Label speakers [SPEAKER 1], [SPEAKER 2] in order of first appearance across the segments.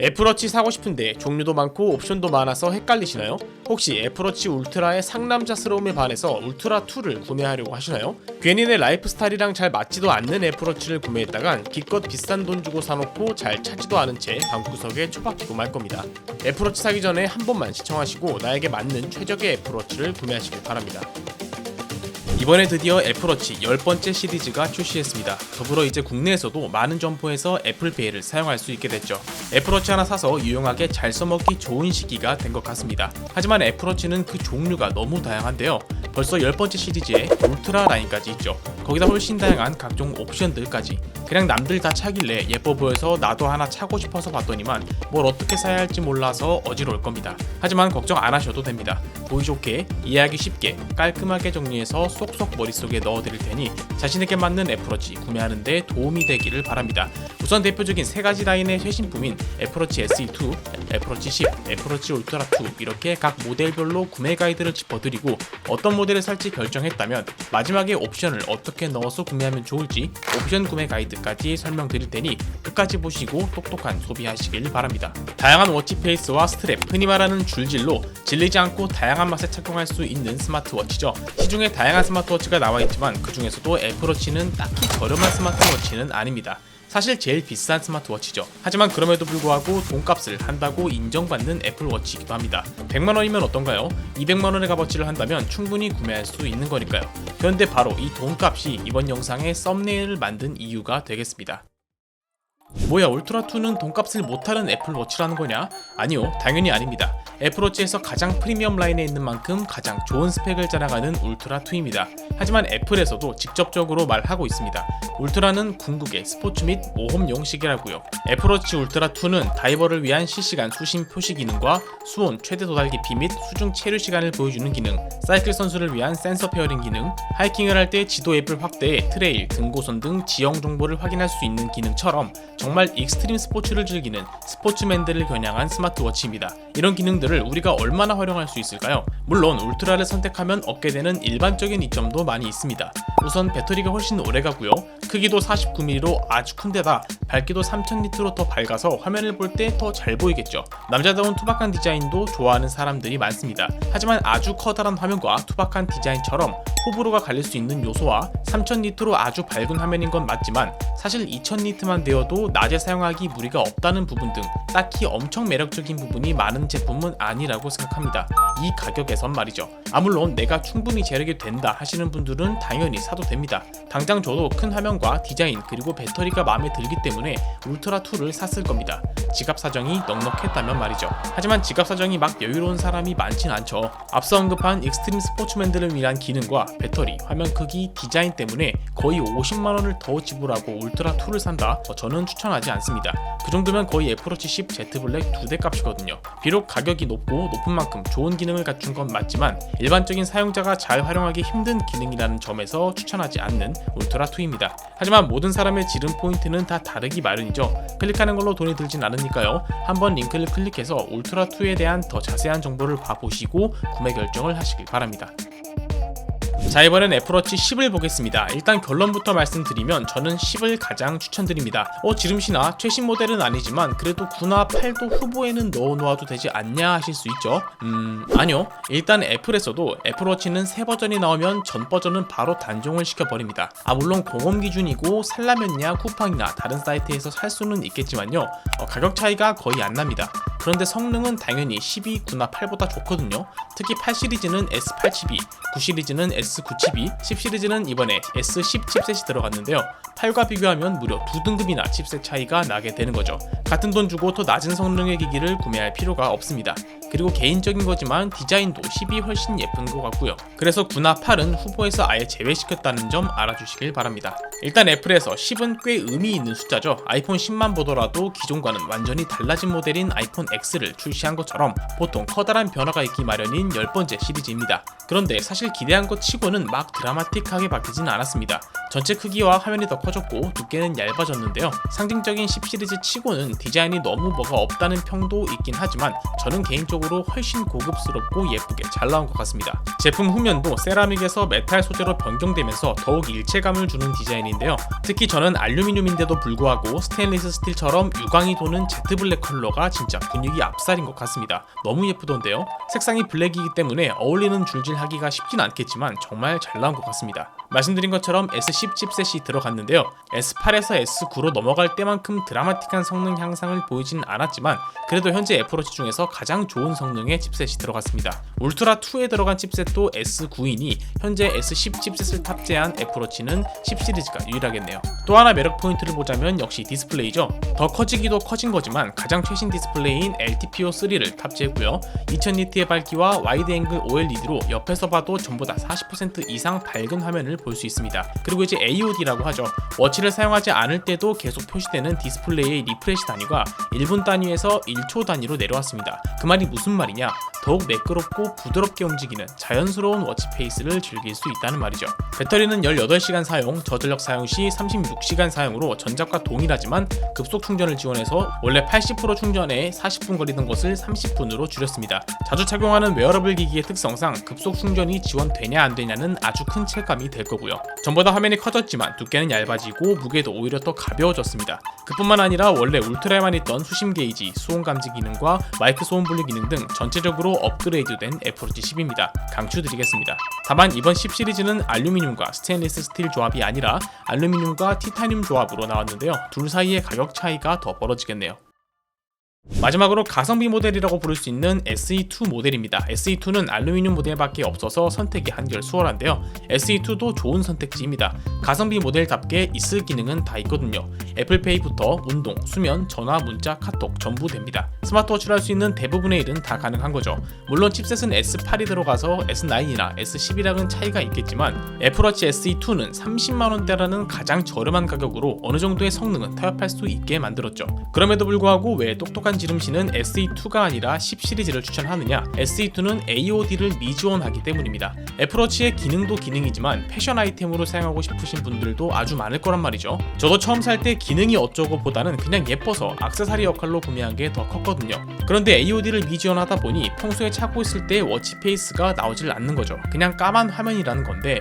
[SPEAKER 1] 애플워치 사고 싶은데 종류도 많고 옵션도 많아서 헷갈리시나요? 혹시 애플워치 울트라의 상남자스러움에 반해서 울트라 2를 구매하려고 하시나요? 괜히 내 라이프스타일이랑 잘 맞지도 않는 애플워치를 구매했다간 기껏 비싼 돈 주고 사놓고 잘 차지도 않은 채 방구석에 처박히고 말 겁니다. 애플워치 사기 전에 한 번만 시청하시고 나에게 맞는 최적의 애플워치를 구매하시길 바랍니다. 이번에 드디어 애플워치 10번째 시리즈가 출시했습니다. 더불어 이제 국내에서도 많은 점포에서 애플페이를 사용할 수 있게 됐죠. 애플워치 하나 사서 유용하게 잘 써먹기 좋은 시기가 된 것 같습니다. 하지만 애플워치는 그 종류가 너무 다양한데요. 벌써 10번째 시리즈에 울트라 라인까지 있죠. 거기다 훨씬 다양한 각종 옵션들까지. 그냥 남들 다 차길래 예뻐 보여서 나도 하나 차고 싶어서 봤더니만 뭘 어떻게 사야 할지 몰라서 어지러울 겁니다. 하지만 걱정 안 하셔도 됩니다. 보기 좋게, 이해하기 쉽게, 깔끔하게 정리해서 쏙쏙 머릿속에 넣어드릴 테니 자신에게 맞는 애플워치 구매하는 데 도움이 되기를 바랍니다. 우선 대표적인 세 가지 라인의 최신품인 애플워치 SE2, 애플워치 10, 애플워치 울트라 2 이렇게 각 모델별로 구매 가이드를 짚어드리고 어떤 모델을 살지 결정했다면 마지막에 옵션을 어떻게 넣어서 구매하면 좋을지 옵션 구매 가이드까지 설명드릴 테니 끝까지 보시고 똑똑한 소비하시길 바랍니다. 다양한 워치 페이스와 스트랩, 흔히 말하는 줄질로 질리지 않고 다양한 맛에 착용할 수 있는 스마트워치죠. 시중에 다양한 스마트워치가 나와있지만 그 중에서도 애플워치는 딱히 저렴한 스마트워치는 아닙니다. 사실 제일 비싼 스마트워치죠. 하지만 그럼에도 불구하고 돈값을 한다고 인정받는 애플워치이기도 합니다. 100만원이면 어떤가요? 200만원의 값어치를 한다면 충분히 구매할 수 있는 거니까요. 그런데 바로 이 돈값이 이번 영상의 썸네일을 만든 이유가 되겠습니다. 뭐야, 울트라2는 돈값을 못하는 애플워치라는 거냐? 아니요, 당연히 아닙니다. 애플워치에서 가장 프리미엄 라인에 있는 만큼 가장 좋은 스펙을 자랑하는 울트라2입니다. 하지만 애플에서도 직접적으로 말하고 있습니다. 울트라는 궁극의 스포츠 및 모험용 시계라고요. 애플워치 울트라2는 다이버를 위한 실시간 수심 표시 기능과 수온, 최대 도달 깊이 및 수중 체류 시간을 보여주는 기능, 사이클 선수를 위한 센서 페어링 기능, 하이킹을 할 때 지도 앱을 확대해 트레일, 등고선 등 지형 정보를 확인할 수 있는 기능처럼 정말 익스트림 스포츠를 즐기는 스포츠맨들을 겨냥한 스마트워치입니다. 이런 기능들을 우리가 얼마나 활용할 수 있을까요? 물론 울트라를 선택하면 얻게 되는 일반적인 이점도 많이 있습니다. 우선 배터리가 훨씬 오래가고요. 크기도 49mm로 아주 큰데다 밝기도 3000니트로 더 밝아서 화면을 볼 때 더 잘 보이겠죠. 남자다운 투박한 디자인도 좋아하는 사람들이 많습니다. 하지만 아주 커다란 화면과 투박한 디자인처럼 호불호가 갈릴 수 있는 요소와 3000니트로 아주 밝은 화면인 건 맞지만 사실 2000니트만 되어도 낮에 사용하기 무리가 없다는 부분 등 딱히 엄청 매력적인 부분이 많은 제품은 아니라고 생각합니다. 이 가격에선 말이죠. 물론 내가 충분히 재력이 된다 하시는 분들은 당연히 사도 됩니다. 당장 저도 큰 화면과 디자인 그리고 배터리가 마음에 들기 때문에 울트라2를 샀을 겁니다. 지갑 사정이 넉넉했다면 말이죠. 하지만 지갑 사정이 막 여유로운 사람이 많진 않죠. 앞서 언급한 익스트림 스포츠맨들을 위한 기능과 배터리, 화면 크기, 디자인 때문에 거의 50만원을 더 지불하고 울트라2를 산다? 저는 추천하지 않습니다. 그 정도면 거의 애플워치 10 Z 블랙 2대 값이거든요. 비록 가격이 높고 높은 만큼 좋은 기능을 갖춘 건 맞지만 일반적인 사용자가 잘 활용하기 힘든 기능이라는 점에서 추천하지 않는 울트라2입니다. 하지만 모든 사람의 지름 포인트는 다 다르기 마련이죠. 클릭하는 걸로 돈이 들진 않으니까요. 한번 링크를 클릭해서 울트라2에 대한 더 자세한 정보를 봐보시고 구매 결정을 하시길 바랍니다. 자, 이번엔 애플워치 10을 보겠습니다. 일단 결론부터 말씀드리면 저는 10을 가장 추천드립니다. 지름신화 최신 모델은 아니지만 그래도 9나 8도 후보에는 넣어놓아도 되지 않냐 하실 수 있죠. 아니요. 일단 애플에서도 애플워치는 새 버전이 나오면 전 버전은 바로 단종을 시켜버립니다. 물론 공홈 기준이고 살라면냐 쿠팡이나 다른 사이트에서 살 수는 있겠지만요. 가격 차이가 거의 안 납니다. 그런데 성능은 당연히 12, 9나 8보다 좋거든요. 특히 8 시리즈는 S8 칩이, 9 시리즈는 S9 칩이, 10 시리즈는 이번에 S10 칩셋이 들어갔는데요. 8과 비교하면 무려 2등급이나 칩셋 차이가 나게 되는 거죠. 같은 돈 주고 더 낮은 성능의 기기를 구매할 필요가 없습니다. 그리고 개인적인 거지만 디자인도 10이 훨씬 예쁜 것 같고요. 그래서 9나 8은 후보에서 아예 제외시켰다는 점 알아주시길 바랍니다. 일단 애플에서 10은 꽤 의미 있는 숫자죠. 아이폰 10만 보더라도 기존과는 완전히 달라진 모델인 아이폰 X를 출시한 것처럼 보통 커다란 변화가 있기 마련인 10번째 시리즈입니다. 그런데 사실 기대한 것 치고는 막 드라마틱하게 바뀌진 않았습니다. 전체 크기와 화면이 더 커졌고 두께는 얇아졌는데요. 상징적인 10 시리즈 치고는 디자인이 너무 뭐가 없다는 평도 있긴 하지만 저는 개인적으로 전체적으로 훨씬 고급스럽고 예쁘게 잘 나온 것 같습니다. 제품 후면도 세라믹에서 메탈 소재로 변경되면서 더욱 일체감을 주는 디자인인데요. 특히 저는 알루미늄인데도 불구하고 스테인리스 스틸처럼 유광이 도는 제트 블랙 컬러가 진짜 분위기 압살인 것 같습니다. 너무 예쁘던데요. 색상이 블랙이기 때문에 어울리는 줄질하기가 쉽진 않겠지만 정말 잘 나온 것 같습니다. 말씀드린 것처럼 S10 칩셋이 들어갔는데요. S8에서 S9로 넘어갈 때만큼 드라마틱한 성능 향상을 보이진 않았지만 그래도 현재 애플워치 중에서 가장 좋은 성능의 칩셋이 들어갔습니다. 울트라2에 들어간 칩셋도 S9이니 현재 S10 칩셋을 탑재한 애플워치는 10 시리즈가 유일하겠네요. 또 하나 매력 포인트를 보자면 역시 디스플레이죠. 더 커지기도 커진 거지만 가장 최신 디스플레이인 LTPO3를 탑재했고요. 2000니트의 밝기와 와이드 앵글 OLED로 옆에서 봐도 전보다 40% 이상 밝은 화면을 볼 수 있습니다. 그리고 이제 AOD라고 하죠. 워치를 사용하지 않을 때도 계속 표시되는 디스플레이의 리프레시 단위가 1분 단위에서 1초 단위로 내려왔습니다. 그 말이 무슨 말이냐? 더욱 매끄럽고 부드럽게 움직이는 자연스러운 워치 페이스를 즐길 수 있다는 말이죠. 배터리는 18시간 사용, 저전력 사용 시 36시간 사용으로 전작과 동일하지만 급속 충전을 지원해서 원래 80% 충전에 40분 걸리던 것을 30분으로 줄였습니다. 자주 착용하는 웨어러블 기기의 특성상 급속 충전이 지원되냐 안 되냐는 아주 큰 체감이 될 거고요. 전보다 화면이 커졌지만 두께는 얇아지고 무게도 오히려 더 가벼워졌습니다. 그뿐만 아니라 원래 울트라에만 있던 수심 게이지, 수온 감지 기능과 마이크 소음 분류 기능 등 전체적으로 업그레이드된 애플워치 10입니다. 강추드리겠습니다. 다만 이번 10 시리즈는 알루미늄과 스테인리스 스틸 조합이 아니라 알루미늄과 티타늄 조합으로 나왔는데요. 둘 사이의 가격 차이가 더 벌어지겠네요. 마지막으로 가성비 모델이라고 부를 수 있는 SE2 모델입니다. SE2는 알루미늄 모델밖에 없어서 선택이 한결 수월한데요. SE2도 좋은 선택지입니다. 가성비 모델답게 있을 기능은 다 있거든요. 애플페이부터 운동, 수면, 전화, 문자, 카톡 전부 됩니다. 스마트워치로 할 수 있는 대부분의 일은 다 가능한 거죠. 물론 칩셋은 S8이 들어가서 S9이나 S10이랑은 차이가 있겠지만 애플워치 SE2는 30만원대라는 가장 저렴한 가격으로 어느 정도의 성능은 타협할 수 있게 만들었죠. 그럼에도 불구하고 왜 똑똑한 지름신은 SE2가 아니라 10 시리즈를 추천하느냐? SE2는 AOD를 미지원하기 때문입니다. 애플워치의 기능도 기능이지만 패션 아이템으로 사용하고 싶으신 분들도 아주 많을 거란 말이죠. 저도 처음 살 때 기능이 어쩌고 보다는 그냥 예뻐서 액세서리 역할로 구매한 게 더 컸거든요. 그런데 AOD를 미지원하다 보니 평소에 차고 있을 때 워치 페이스가 나오질 않는 거죠. 그냥 까만 화면이라는 건데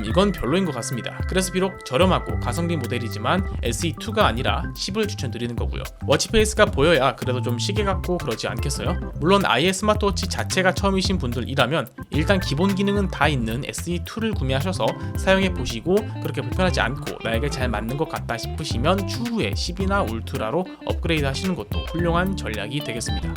[SPEAKER 1] 이건 별로인 것 같습니다. 그래서 비록 저렴하고 가성비 모델이지만 SE2가 아니라 10을 추천드리는 거고요. 워치 페이스가 보여야 그래도 좀 시계 같고 그러지 않겠어요? 물론 아예 스마트워치 자체가 처음이신 분들이라면 일단 기본 기능은 다 있는 SE2를 구매하셔서 사용해 보시고 그렇게 불편하지 않고 나에게 잘 맞는 것 같다 싶으시면 추후에 10이나 울트라로 업그레이드 하시는 것도 훌륭한 전략이 되겠습니다.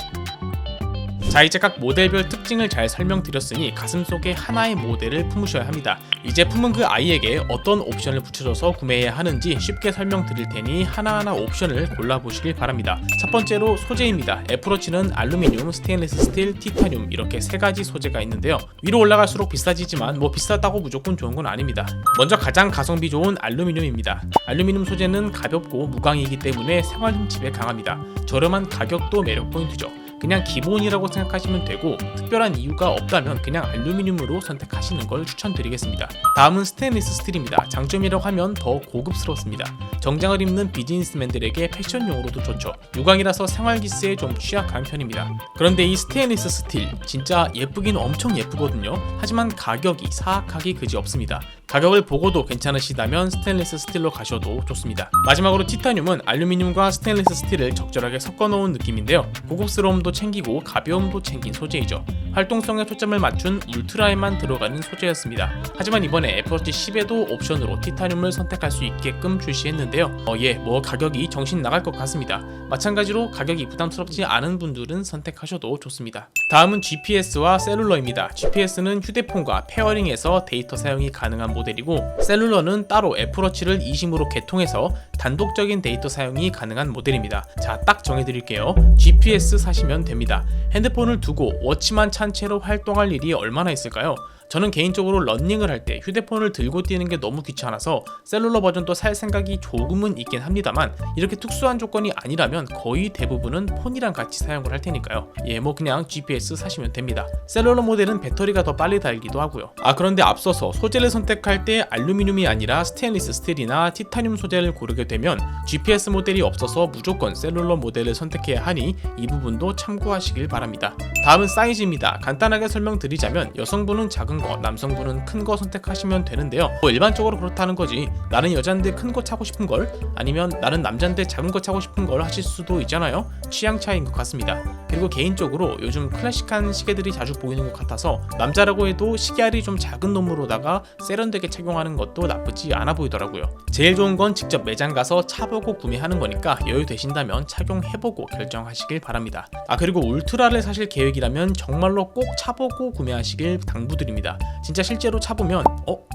[SPEAKER 1] 자, 이제 각 모델별 특징을 잘 설명드렸으니 가슴속에 하나의 모델을 품으셔야 합니다. 이 제품은 그 아이에게 어떤 옵션을 붙여줘서 구매해야 하는지 쉽게 설명드릴 테니 하나하나 옵션을 골라보시길 바랍니다. 첫 번째로 소재입니다. 애플워치는 알루미늄, 스테인리스 스틸, 티타늄 이렇게 세 가지 소재가 있는데요. 위로 올라갈수록 비싸지지만 뭐 비싸다고 무조건 좋은 건 아닙니다. 먼저 가장 가성비 좋은 알루미늄입니다. 알루미늄 소재는 가볍고 무광이기 때문에 생활 흠집에 강합니다. 저렴한 가격도 매력 포인트죠. 그냥 기본이라고 생각하시면 되고 특별한 이유가 없다면 그냥 알루미늄으로 선택하시는 걸 추천드리겠습니다. 다음은 스테인리스 스틸입니다. 장점이라고 하면 더 고급스럽습니다. 정장을 입는 비즈니스맨들에게 패션용으로도 좋죠. 유광이라서 생활기스에 좀 취약한 편입니다. 그런데 이 스테인리스 스틸 진짜 예쁘긴 엄청 예쁘거든요. 하지만 가격이 사악하기 그지없습니다. 가격을 보고도 괜찮으시다면 스테인리스 스틸로 가셔도 좋습니다. 마지막으로 티타늄은 알루미늄과 스테인리스 스틸을 적절하게 섞어놓은 느낌인데요. 고급스러움도 챙기고 가벼움도 챙긴 소재이죠. 활동성에 초점을 맞춘 울트라에만 들어가는 소재였습니다. 하지만 이번에 애플워치 10에도 옵션으로 티타늄을 선택할 수 있게끔 출시했는데요. 뭐 가격이 정신 나갈 것 같습니다. 마찬가지로 가격이 부담스럽지 않은 분들은 선택하셔도 좋습니다. 다음은 GPS와 셀룰러입니다. GPS는 휴대폰과 페어링해서 데이터 사용이 가능한 모델이고 셀룰러는 따로 애플워치를 이심으로 개통해서 단독적인 데이터 사용이 가능한 모델입니다. 자, 딱 정해드릴게요. GPS 사시면 됩니다. 핸드폰을 두고 워치만 찬 채로 활동할 일이 얼마나 있을까요? 저는 개인적으로 러닝을 할 때 휴대폰을 들고 뛰는 게 너무 귀찮아서 셀룰러 버전도 살 생각이 조금은 있긴 합니다만, 이렇게 특수한 조건이 아니라면 거의 대부분은 폰이랑 같이 사용을 할 테니까요. 뭐 그냥 GPS 사시면 됩니다. 셀룰러 모델은 배터리가 더 빨리 닳기도 하고요. 그런데 앞서서 소재를 선택할 때 알루미늄이 아니라 스테인리스 스틸이나 티타늄 소재를 고르게 되면 GPS 모델이 없어서 무조건 셀룰러 모델을 선택해야 하니 이 부분도 참고하시길 바랍니다. 다음은 사이즈입니다. 간단하게 설명드리자면 여성분은 작은 거, 남성분은 큰 거 선택하시면 되는데요. 일반적으로 그렇다는 거지, 나는 여잔데 큰 거 차고 싶은 걸, 아니면 나는 남잔데 작은 거 차고 싶은 걸 하실 수도 있잖아요. 취향 차이인 것 같습니다. 그리고 개인적으로 요즘 클래식한 시계들이 자주 보이는 것 같아서 남자라고 해도 시계알이 좀 작은 놈으로다가 세련되게 착용하는 것도 나쁘지 않아 보이더라고요. 제일 좋은 건 직접 매장 가서 차보고 구매하는 거니까 여유 되신다면 착용해보고 결정하시길 바랍니다. 그리고 울트라를 사실 계획이라면 정말로 꼭 차보고 구매하시길 당부드립니다. 진짜 실제로 차보면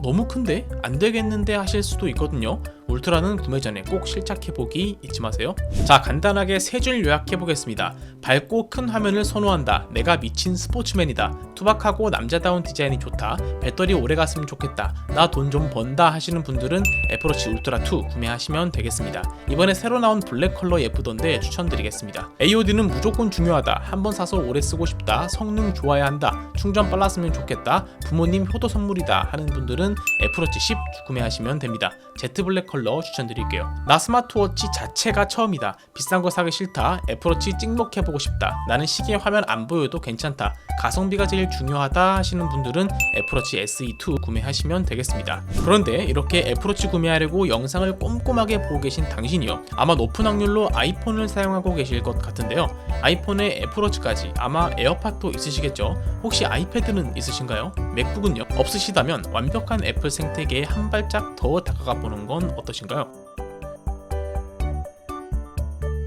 [SPEAKER 1] 너무 큰데? 안 되겠는데 하실 수도 있거든요. 울트라는 구매 전에 꼭 실착해보기 잊지 마세요. 자, 간단하게 세 줄 요약해보겠습니다. 밝고 큰 화면을 선호한다. 내가 미친 스포츠맨이다. 투박하고 남자다운 디자인이 좋다. 배터리 오래 갔으면 좋겠다. 나 돈 좀 번다 하시는 분들은 애플워치 울트라 2 구매하시면 되겠습니다. 이번에 새로 나온 블랙 컬러 예쁘던데 추천드리겠습니다. AOD는 무조건 중요하다. 한번 사서 오래 쓰고 싶다. 성능 좋아야 한다. 충전 빨랐으면 좋겠다. 부모님 효도 선물이다 하는 분들은 애플워치 10 구매하시면 됩니다. 제트 블랙 컬러 추천드릴게요. 나 스마트워치 자체가 처음이다. 비싼 거 사기 싫다. 애플워치 찍먹해보고 싶다. 나는 시계 화면 안 보여도 괜찮다. 가성비가 제일 중요하다 하시는 분들은 애플워치 SE2 구매하시면 되겠습니다. 그런데 이렇게 애플워치 구매하려고 영상을 꼼꼼하게 보고 계신 당신이요, 아마 높은 확률로 아이폰을 사용하고 계실 것 같은데요. 아이폰에 애플워치까지, 아마 에어팟도 있으시겠죠. 혹시 아이패드는 있으신가요? 맥북은요? 없으시다면 완벽한 애플 생태계에 한 발짝 더 다가가 보는 건 어떠신가요?